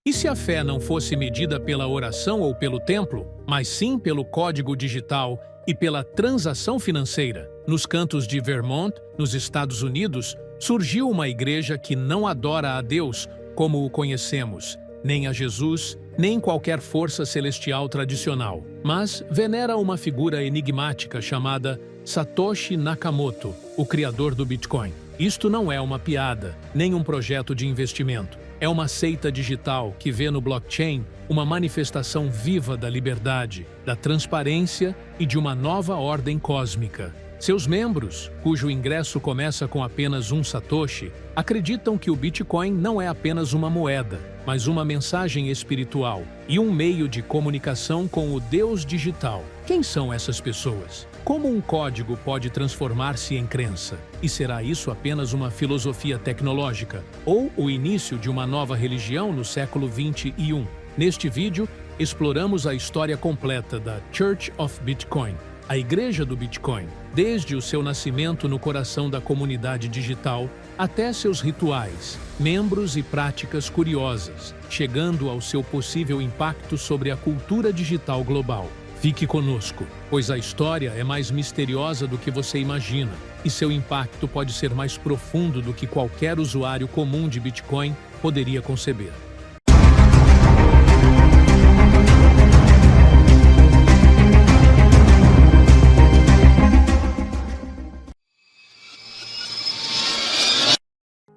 E se a fé não fosse medida pela oração ou pelo templo, mas sim pelo código digital e pela transação financeira? Nos cantos de Vermont, nos Estados Unidos, surgiu uma igreja que não adora a Deus como o conhecemos, nem a Jesus, nem qualquer força celestial tradicional, mas venera uma figura enigmática chamada Satoshi Nakamoto, o criador do Bitcoin. Isto não é uma piada, nem um projeto de investimento. É uma seita digital que vê no blockchain uma manifestação viva da liberdade, da transparência e de uma nova ordem cósmica. Seus membros, cujo ingresso começa com apenas um satoshi, acreditam que o Bitcoin não é apenas uma moeda, mas uma mensagem espiritual e um meio de comunicação com o Deus digital. Quem são essas pessoas? Como um código pode transformar-se em crença? E será isso apenas uma filosofia tecnológica ou o início de uma nova religião no século 21? Neste vídeo, exploramos a história completa da Church of Bitcoin, a Igreja do Bitcoin, desde o seu nascimento no coração da comunidade digital até seus rituais, membros e práticas curiosas, chegando ao seu possível impacto sobre a cultura digital global. Fique conosco, pois a história é mais misteriosa do que você imagina e seu impacto pode ser mais profundo do que qualquer usuário comum de Bitcoin poderia conceber.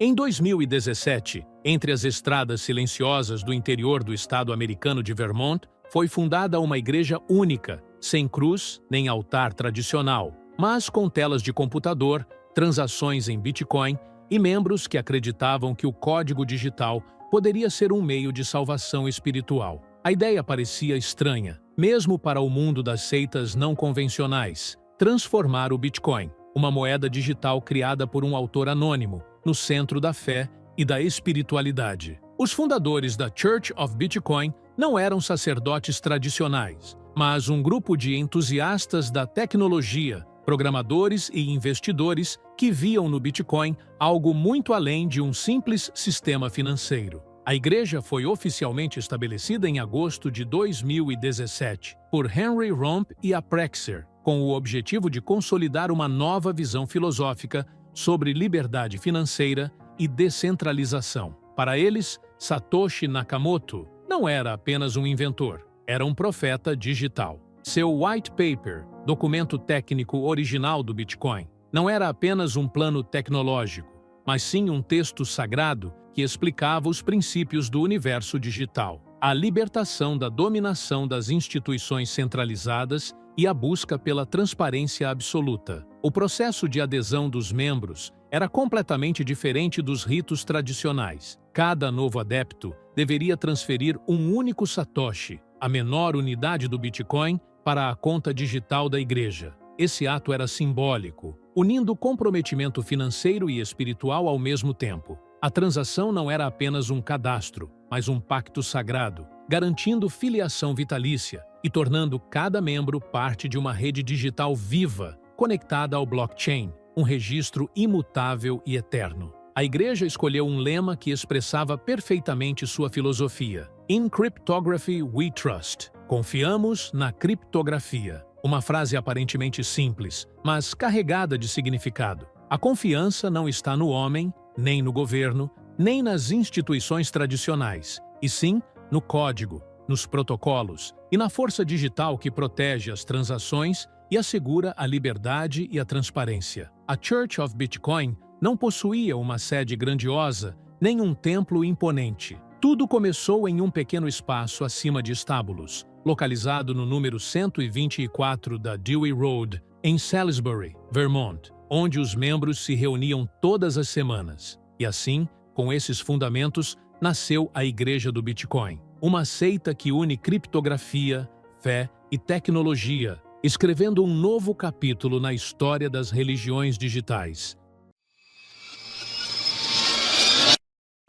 Em 2017, entre as estradas silenciosas do interior do estado americano de Vermont, foi fundada uma igreja única, sem cruz nem altar tradicional, mas com telas de computador, transações em Bitcoin e membros que acreditavam que o código digital poderia ser um meio de salvação espiritual. A ideia parecia estranha, mesmo para o mundo das seitas não convencionais, transformar o Bitcoin, uma moeda digital criada por um autor anônimo, no centro da fé e da espiritualidade. Os fundadores da Church of Bitcoin não eram sacerdotes tradicionais, mas um grupo de entusiastas da tecnologia, programadores e investidores que viam no Bitcoin algo muito além de um simples sistema financeiro. A igreja foi oficialmente estabelecida em agosto de 2017 por Henry Romp e Aprexer, com o objetivo de consolidar uma nova visão filosófica sobre liberdade financeira e descentralização. Para eles, Satoshi Nakamoto não era apenas um inventor, era um profeta digital. Seu white paper, documento técnico original do Bitcoin, não era apenas um plano tecnológico, mas sim um texto sagrado que explicava os princípios do universo digital, a libertação da dominação das instituições centralizadas e a busca pela transparência absoluta. O processo de adesão dos membros era completamente diferente dos ritos tradicionais. Cada novo adepto deveria transferir um único satoshi, a menor unidade do Bitcoin, para a conta digital da igreja. Esse ato era simbólico, unindo comprometimento financeiro e espiritual ao mesmo tempo. A transação não era apenas um cadastro, mas um pacto sagrado, garantindo filiação vitalícia e tornando cada membro parte de uma rede digital viva, conectada ao blockchain, um registro imutável e eterno. A igreja escolheu um lema que expressava perfeitamente sua filosofia: In Cryptography We Trust. Confiamos na criptografia. Uma frase aparentemente simples, mas carregada de significado. A confiança não está no homem, nem no governo, nem nas instituições tradicionais, e sim no código, nos protocolos e na força digital que protege as transações e assegura a liberdade e a transparência. A Church of Bitcoin não possuía uma sede grandiosa, nem um templo imponente. Tudo começou em um pequeno espaço acima de estábulos, localizado no número 124 da Dewey Road, em Salisbury, Vermont, onde os membros se reuniam todas as semanas. E assim, com esses fundamentos, nasceu a Igreja do Bitcoin, uma seita que une criptografia, fé e tecnologia, escrevendo um novo capítulo na história das religiões digitais.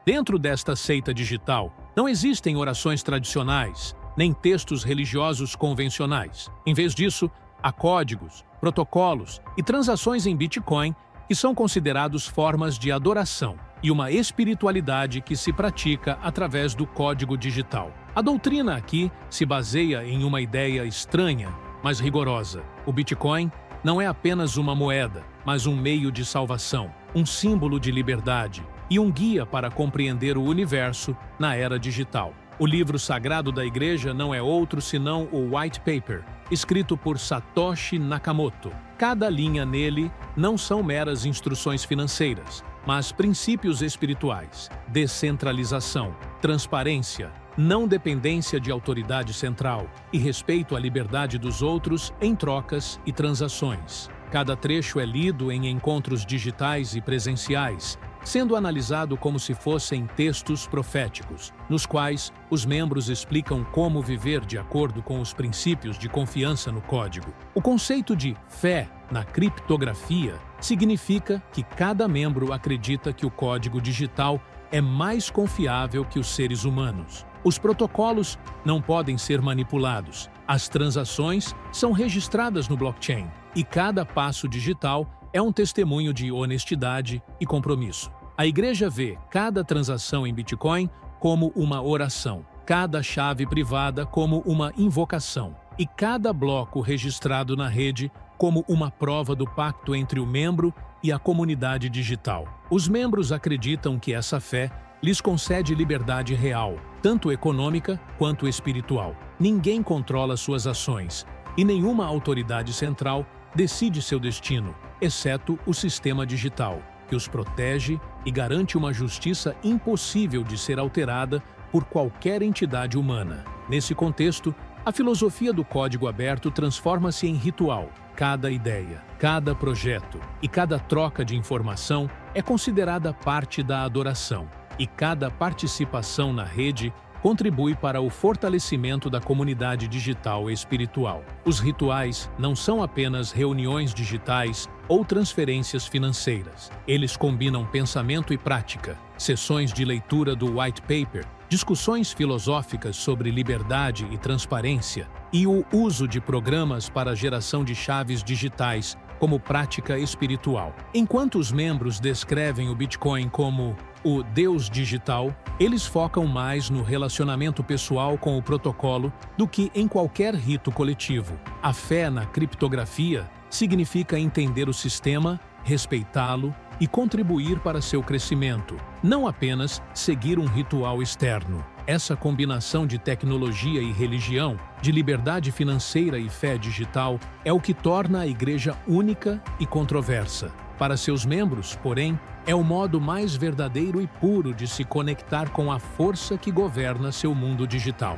Dentro desta seita digital, não existem orações tradicionais, nem textos religiosos convencionais. Em vez disso, há códigos, protocolos e transações em Bitcoin que são considerados formas de adoração. e uma espiritualidade que se pratica através do código digital. A doutrina aqui se baseia em uma ideia estranha, mas rigorosa. O Bitcoin não é apenas uma moeda, mas um meio de salvação, um símbolo de liberdade e um guia para compreender o universo na era digital. O livro sagrado da Igreja não é outro senão o White Paper, escrito por Satoshi Nakamoto. Cada linha nele não são meras instruções financeiras, mas princípios espirituais, descentralização, transparência, não dependência de autoridade central e respeito à liberdade dos outros em trocas e transações. Cada trecho é lido em encontros digitais e presenciais, sendo analisado como se fossem textos proféticos, nos quais os membros explicam como viver de acordo com os princípios de confiança no código. O conceito de fé na criptografia significa que cada membro acredita que o código digital é mais confiável que os seres humanos. Os protocolos não podem ser manipulados. As transações são registradas no blockchain e cada passo digital é um testemunho de honestidade e compromisso. A Igreja vê cada transação em Bitcoin como uma oração, cada chave privada como uma invocação e cada bloco registrado na rede como uma prova do pacto entre o membro e a comunidade digital. Os membros acreditam que essa fé lhes concede liberdade real, tanto econômica quanto espiritual. Ninguém controla suas ações e nenhuma autoridade central decide seu destino, exceto o sistema digital, que os protege e garante uma justiça impossível de ser alterada por qualquer entidade humana. Nesse contexto, a filosofia do código aberto transforma-se em ritual. Cada ideia, cada projeto e cada troca de informação é considerada parte da adoração, e cada participação na rede contribui para o fortalecimento da comunidade digital e espiritual. Os rituais não são apenas reuniões digitais ou transferências financeiras. Eles combinam pensamento e prática, sessões de leitura do White Paper, discussões filosóficas sobre liberdade e transparência e o uso de programas para a geração de chaves digitais como prática espiritual. Enquanto os membros descrevem o Bitcoin como o Deus digital, eles focam mais no relacionamento pessoal com o protocolo do que em qualquer rito coletivo. A fé na criptografia significa entender o sistema, respeitá-lo e contribuir para seu crescimento, não apenas seguir um ritual externo. Essa combinação de tecnologia e religião, de liberdade financeira e fé digital, é o que torna a Igreja única e controversa. Para seus membros, porém, é o modo mais verdadeiro e puro de se conectar com a força que governa seu mundo digital.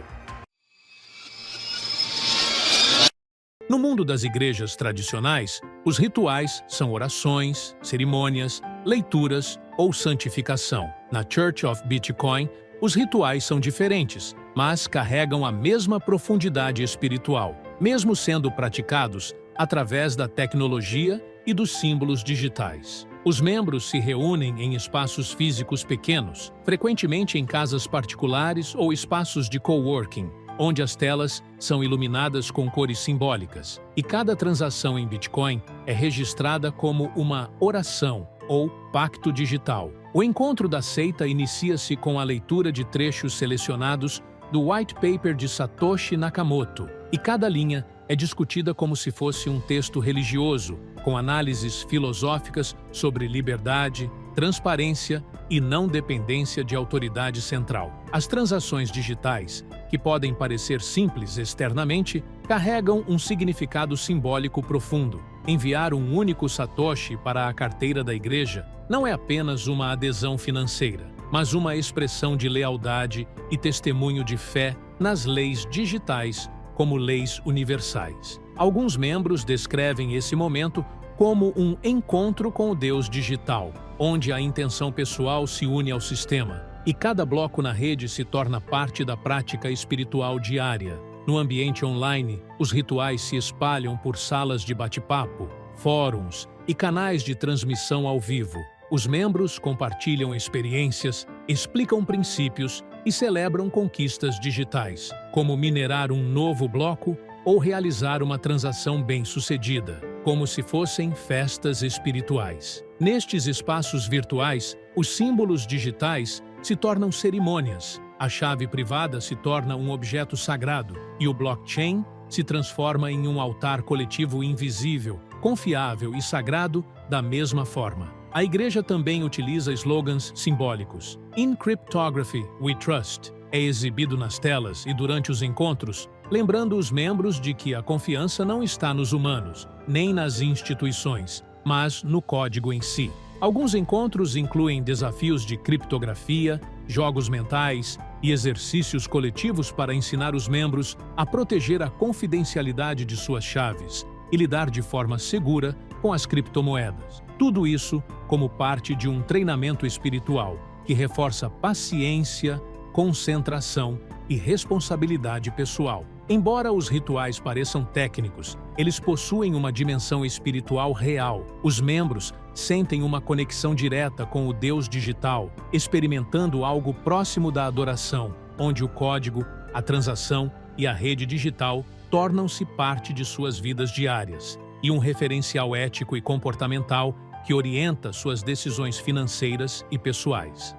No mundo das igrejas tradicionais, os rituais são orações, cerimônias, leituras ou santificação. Na Church of Bitcoin, os rituais são diferentes, mas carregam a mesma profundidade espiritual, mesmo sendo praticados através da tecnologia e dos símbolos digitais. Os membros se reúnem em espaços físicos pequenos, frequentemente em casas particulares ou espaços de coworking, onde as telas são iluminadas com cores simbólicas, e cada transação em Bitcoin é registrada como uma oração ou pacto digital. O encontro da seita inicia-se com a leitura de trechos selecionados do White Paper de Satoshi Nakamoto, e cada linha é discutida como se fosse um texto religioso, com análises filosóficas sobre liberdade, transparência e não dependência de autoridade central. As transações digitais, que podem parecer simples externamente, carregam um significado simbólico profundo. Enviar um único satoshi para a carteira da igreja não é apenas uma adesão financeira, mas uma expressão de lealdade e testemunho de fé nas leis digitais como leis universais. Alguns membros descrevem esse momento como um encontro com o Deus digital, onde a intenção pessoal se une ao sistema, e cada bloco na rede se torna parte da prática espiritual diária. No ambiente online, os rituais se espalham por salas de bate-papo, fóruns e canais de transmissão ao vivo. Os membros compartilham experiências, explicam princípios e celebram conquistas digitais, como minerar um novo bloco ou realizar uma transação bem-sucedida, como se fossem festas espirituais. Nestes espaços virtuais, os símbolos digitais se tornam cerimônias, a chave privada se torna um objeto sagrado e o blockchain se transforma em um altar coletivo invisível, confiável e sagrado da mesma forma. A igreja também utiliza slogans simbólicos. "In Cryptography We Trust" é exibido nas telas e durante os encontros, lembrando os membros de que a confiança não está nos humanos, nem nas instituições, mas no código em si. Alguns encontros incluem desafios de criptografia, jogos mentais e exercícios coletivos para ensinar os membros a proteger a confidencialidade de suas chaves e lidar de forma segura com as criptomoedas. Tudo isso como parte de um treinamento espiritual que reforça paciência, concentração e responsabilidade pessoal. Embora os rituais pareçam técnicos, eles possuem uma dimensão espiritual real. Os membros sentem uma conexão direta com o Deus digital, experimentando algo próximo da adoração, onde o código, a transação e a rede digital tornam-se parte de suas vidas diárias, e um referencial ético e comportamental que orienta suas decisões financeiras e pessoais.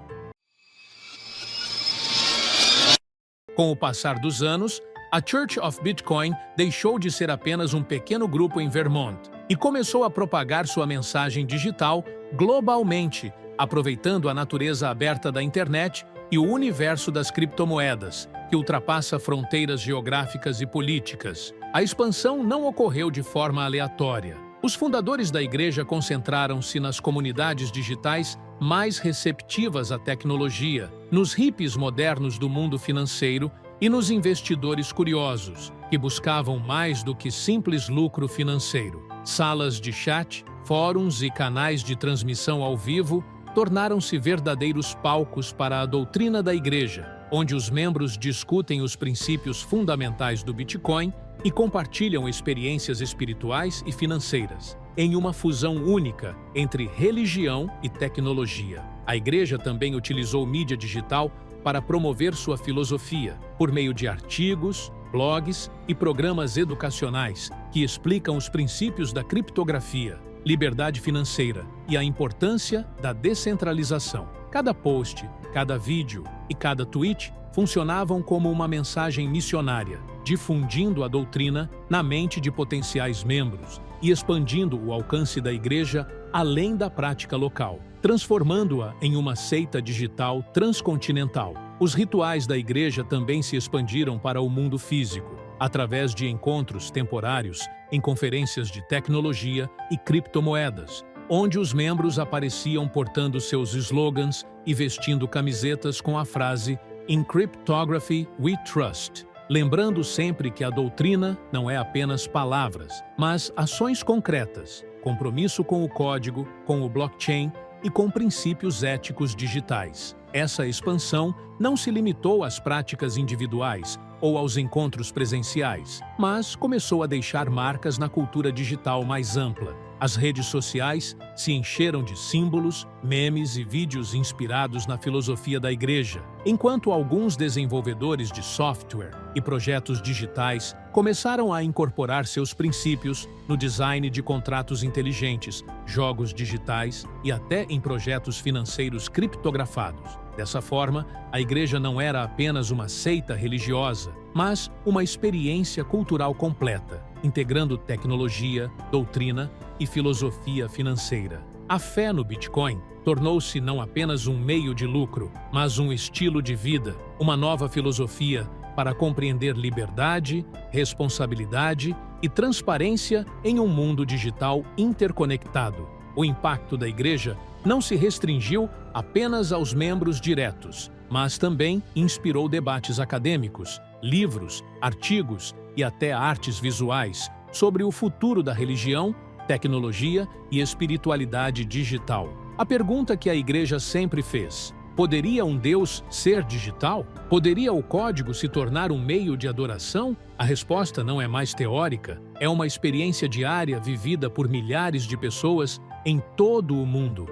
Com o passar dos anos, a Church of Bitcoin deixou de ser apenas um pequeno grupo em Vermont e começou a propagar sua mensagem digital globalmente, aproveitando a natureza aberta da internet e o universo das criptomoedas, que ultrapassa fronteiras geográficas e políticas. A expansão não ocorreu de forma aleatória. Os fundadores da igreja concentraram-se nas comunidades digitais mais receptivas à tecnologia, nos hippies modernos do mundo financeiro e nos investidores curiosos, que buscavam mais do que simples lucro financeiro. Salas de chat, fóruns e canais de transmissão ao vivo tornaram-se verdadeiros palcos para a doutrina da igreja, onde os membros discutem os princípios fundamentais do Bitcoin e compartilham experiências espirituais e financeiras, em uma fusão única entre religião e tecnologia. A igreja também utilizou mídia digital para promover sua filosofia, por meio de artigos, blogs e programas educacionais que explicam os princípios da criptografia, liberdade financeira e a importância da descentralização. Cada post, cada vídeo e cada tweet funcionavam como uma mensagem missionária, difundindo a doutrina na mente de potenciais membros e expandindo o alcance da igreja além da prática local, transformando-a em uma seita digital transcontinental. Os rituais da igreja também se expandiram para o mundo físico, através de encontros temporários em conferências de tecnologia e criptomoedas, onde os membros apareciam portando seus slogans e vestindo camisetas com a frase "In Cryptography We Trust", lembrando sempre que a doutrina não é apenas palavras, mas ações concretas, compromisso com o código, com o blockchain e com princípios éticos digitais. Essa expansão não se limitou às práticas individuais ou aos encontros presenciais, mas começou a deixar marcas na cultura digital mais ampla. As redes sociais se encheram de símbolos, memes e vídeos inspirados na filosofia da igreja, enquanto alguns desenvolvedores de software e projetos digitais começaram a incorporar seus princípios no design de contratos inteligentes, jogos digitais e até em projetos financeiros criptografados. Dessa forma, a igreja não era apenas uma seita religiosa, mas uma experiência cultural completa, integrando tecnologia, doutrina e filosofia financeira. A fé no Bitcoin tornou-se não apenas um meio de lucro, mas um estilo de vida, uma nova filosofia para compreender liberdade, responsabilidade e transparência em um mundo digital interconectado. O impacto da igreja não se restringiu apenas aos membros diretos, mas também inspirou debates acadêmicos, livros, artigos e até artes visuais sobre o futuro da religião, tecnologia e espiritualidade digital. A pergunta que a igreja sempre fez: poderia um Deus ser digital? Poderia o código se tornar um meio de adoração? A resposta não é mais teórica, é uma experiência diária vivida por milhares de pessoas em todo o mundo.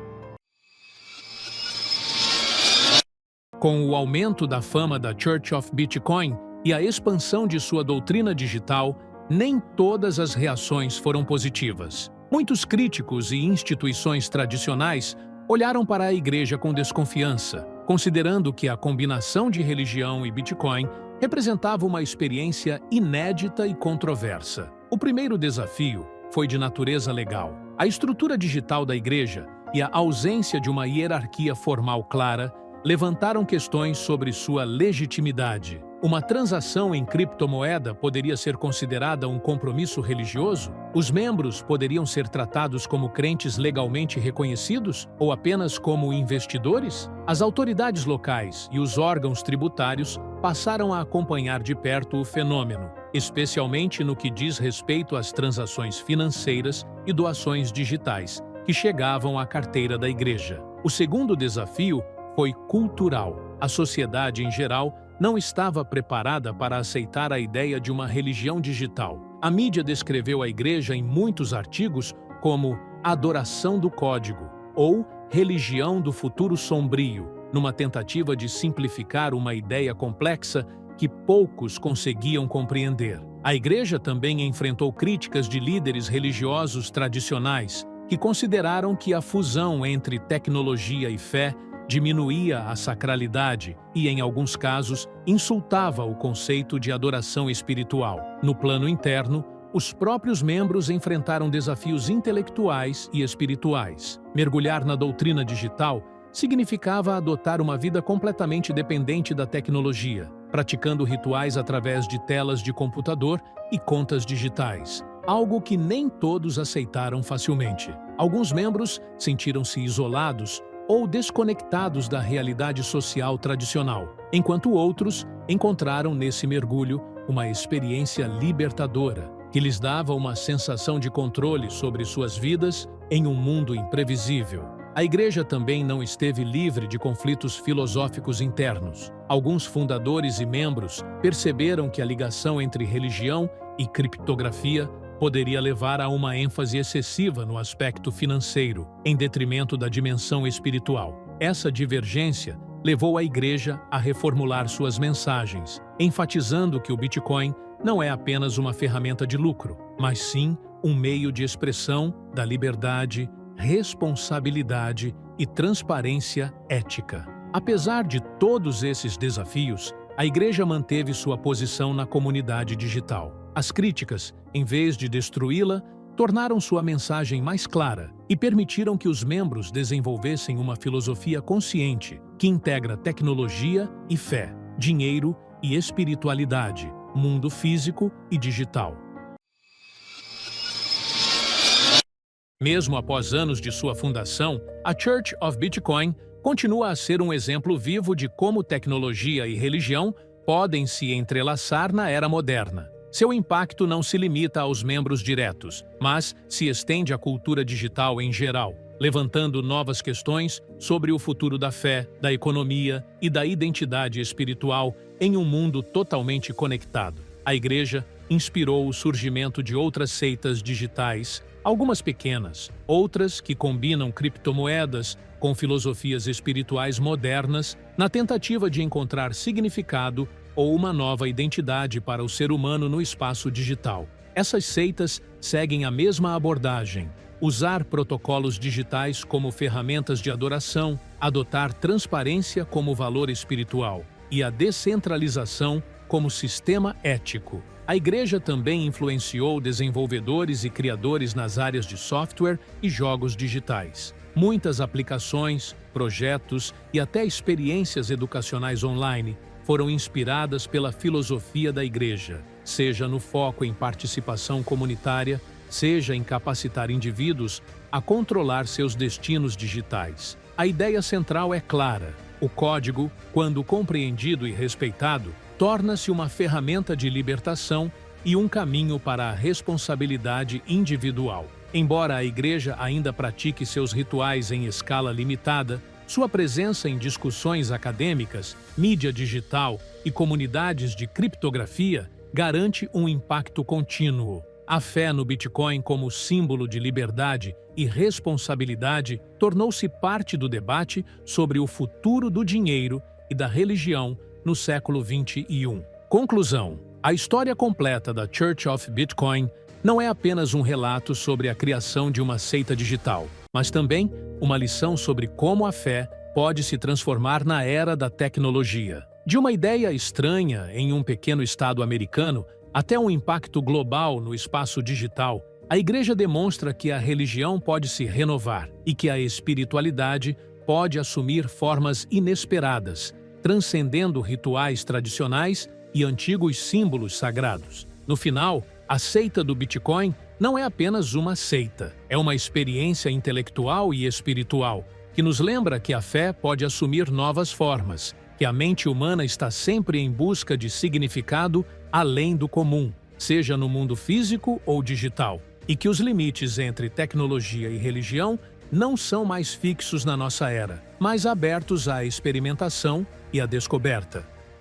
Com o aumento da fama da Church of Bitcoin e a expansão de sua doutrina digital, nem todas as reações foram positivas. Muitos críticos e instituições tradicionais olharam para a igreja com desconfiança, considerando que a combinação de religião e Bitcoin representava uma experiência inédita e controversa. O primeiro desafio foi de natureza legal. A estrutura digital da igreja e a ausência de uma hierarquia formal clara levantaram questões sobre sua legitimidade. Uma transação em criptomoeda poderia ser considerada um compromisso religioso? Os membros poderiam ser tratados como crentes legalmente reconhecidos ou apenas como investidores? As autoridades locais e os órgãos tributários passaram a acompanhar de perto o fenômeno, especialmente no que diz respeito às transações financeiras e doações digitais que chegavam à carteira da igreja. O segundo desafio foi cultural. A sociedade, em geral, não estava preparada para aceitar a ideia de uma religião digital. A mídia descreveu a igreja em muitos artigos como adoração do código ou religião do futuro sombrio, numa tentativa de simplificar uma ideia complexa que poucos conseguiam compreender. A igreja também enfrentou críticas de líderes religiosos tradicionais que consideraram que a fusão entre tecnologia e fé diminuía a sacralidade e, em alguns casos, insultava o conceito de adoração espiritual. No plano interno, os próprios membros enfrentaram desafios intelectuais e espirituais. Mergulhar na doutrina digital significava adotar uma vida completamente dependente da tecnologia, praticando rituais através de telas de computador e contas digitais, algo que nem todos aceitaram facilmente. Alguns membros sentiram-se isolados ou desconectados da realidade social tradicional, enquanto outros encontraram nesse mergulho uma experiência libertadora, que lhes dava uma sensação de controle sobre suas vidas em um mundo imprevisível. A igreja também não esteve livre de conflitos filosóficos internos. Alguns fundadores e membros perceberam que a ligação entre religião e criptografia poderia levar a uma ênfase excessiva no aspecto financeiro, em detrimento da dimensão espiritual. Essa divergência levou a igreja a reformular suas mensagens, enfatizando que o Bitcoin não é apenas uma ferramenta de lucro, mas sim um meio de expressão da liberdade, responsabilidade e transparência ética. Apesar de todos esses desafios, a igreja manteve sua posição na comunidade digital. As críticas, em vez de destruí-la, tornaram sua mensagem mais clara e permitiram que os membros desenvolvessem uma filosofia consciente que integra tecnologia e fé, dinheiro e espiritualidade, mundo físico e digital. Mesmo após anos de sua fundação, a Church of Bitcoin continua a ser um exemplo vivo de como tecnologia e religião podem se entrelaçar na era moderna. Seu impacto não se limita aos membros diretos, mas se estende à cultura digital em geral, levantando novas questões sobre o futuro da fé, da economia e da identidade espiritual em um mundo totalmente conectado. A igreja inspirou o surgimento de outras seitas digitais, algumas pequenas, outras que combinam criptomoedas com filosofias espirituais modernas na tentativa de encontrar significado ou uma nova identidade para o ser humano no espaço digital. Essas seitas seguem a mesma abordagem: usar protocolos digitais como ferramentas de adoração, adotar transparência como valor espiritual e a descentralização como sistema ético. A igreja também influenciou desenvolvedores e criadores nas áreas de software e jogos digitais. Muitas aplicações, projetos e até experiências educacionais online foram inspiradas pela filosofia da igreja, seja no foco em participação comunitária, seja em capacitar indivíduos a controlar seus destinos digitais. A ideia central é clara: o código, quando compreendido e respeitado, torna-se uma ferramenta de libertação e um caminho para a responsabilidade individual. Embora a igreja ainda pratique seus rituais em escala limitada, sua presença em discussões acadêmicas, mídia digital e comunidades de criptografia garante um impacto contínuo. A fé no Bitcoin como símbolo de liberdade e responsabilidade tornou-se parte do debate sobre o futuro do dinheiro e da religião no século XXI. Conclusão: A história completa da Church of Bitcoin não é apenas um relato sobre a criação de uma seita digital, mas também uma lição sobre como a fé pode se transformar na era da tecnologia. De uma ideia estranha em um pequeno estado americano até um impacto global no espaço digital, a Igreja demonstra que a religião pode se renovar e que a espiritualidade pode assumir formas inesperadas, transcendendo rituais tradicionais e antigos símbolos sagrados. No final, a seita do Bitcoin não é apenas uma seita, é uma experiência intelectual e espiritual que nos lembra que a fé pode assumir novas formas, que a mente humana está sempre em busca de significado além do comum, seja no mundo físico ou digital, e que os limites entre tecnologia e religião não são mais fixos na nossa era, mas abertos à experimentação e à descoberta.